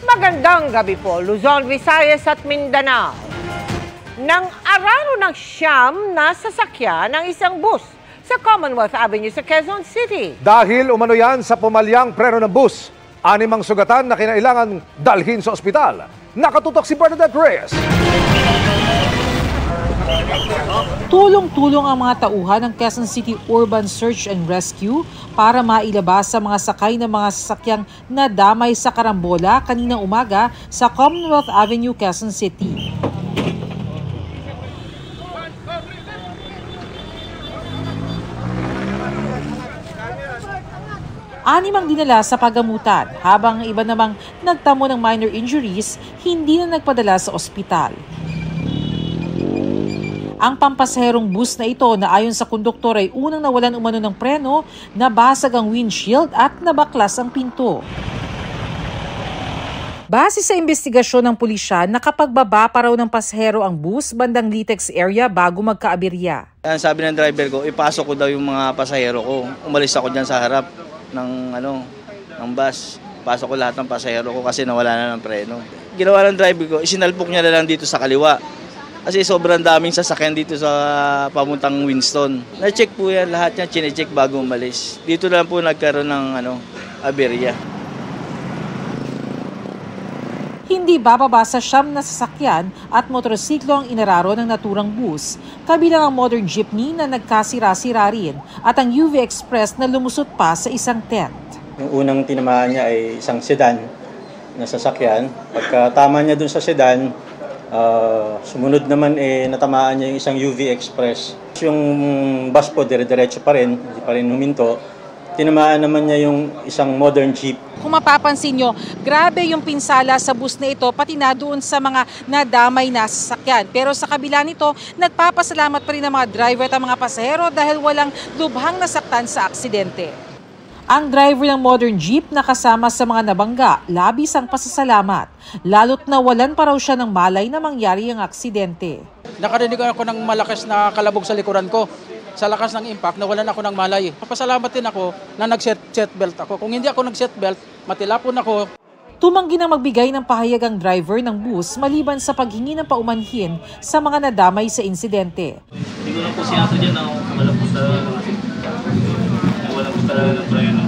Magandang gabi po, Luzon, Visayas at Mindanao. Nang araro ng siyam na sasakyan ng isang bus sa Commonwealth Avenue sa Quezon City. Dahil umano yan sa pumalyang preno ng bus, 6 sugatan na kinailangan dalhin sa ospital. Nakatutok si Bernadette Reyes. Tulong-tulong ang mga tauhan ng Quezon City Urban Search and Rescue para mailabas sa mga sakay ng mga sasakyang nadamay sa karambola kaninang umaga sa Commonwealth Avenue, Quezon City. Animang dinala sa pagamutan, habang iba namang nagtamo ng minor injuries, hindi na nagpadala sa ospital. Ang pampasaherong bus na ito na ayon sa konduktor ay unang nawalan umano ng preno, nabasag ang windshield at nabaklas ang pinto. Base sa investigasyon ng pulisya, nakapagbaba pa raw ng pasahero ang bus bandang Litex area bago magkaaberya. Sabi ng driver ko, ipasok ko daw yung mga pasahero ko. Umalis ako dyan sa harap ng bus. Pasok ko lahat ng pasahero ko kasi nawala na ng preno. Ginawa ng driver ko, isinalpok niya na lang dito sa kaliwa. Kasi sobrang daming sasakyan dito sa pamuntang Winston. Na-check po yan, lahat yan chine-check bago umalis. Dito lang po nagkaroon ng aberya. Hindi bababa sa siyam na sasakyan at motorsiklo ang inararo ng naturang bus, kabilang ang modern jeepney na nagkasira-sira rin at ang UV Express na lumusot pa sa isang tent. Yung unang tinamaan niya ay isang sedan na sasakyan. Pagkatama niya dun sa sedan, sumunod naman natamaan niya yung isang UV Express. Yung bus po dire-diretso pa rin, hindi pa rin huminto. Tinamaan naman niya yung isang modern jeep. Kung mapapansin nyo, grabe yung pinsala sa bus na ito, pati na doon sa mga nadamay na sasakyan. Pero sa kabila nito, nagpapasalamat pa rin ang mga driver at ang mga pasahero dahil walang lubhang nasaktan sa aksidente. Ang driver ng modern jeep na kasama sa mga nabangga, labis ang pasasalamat, lalo't nawalan pa raw siya ng malay na mangyari ang aksidente. Nakarinig ako ng malakas na kalabog sa likuran ko. Sa lakas ng impact, nawalan ako ng malay. Papasalamat din ako na nag-seatbelt ako. Kung hindi ako nag-seatbelt, matilapon ako. Tumanggi na magbigay ng pahayag ang driver ng bus maliban sa paghingi ng paumanhin sa mga nadamay sa insidente. Hindi ko lang po siya dyan na wala po talaga ng preno.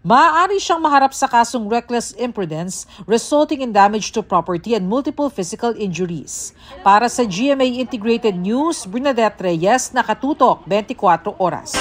Maaari siyang maharap sa kasong reckless imprudence resulting in damage to property and multiple physical injuries. Para sa GMA Integrated News, Bernadette Reyes, nakatutok 24 oras.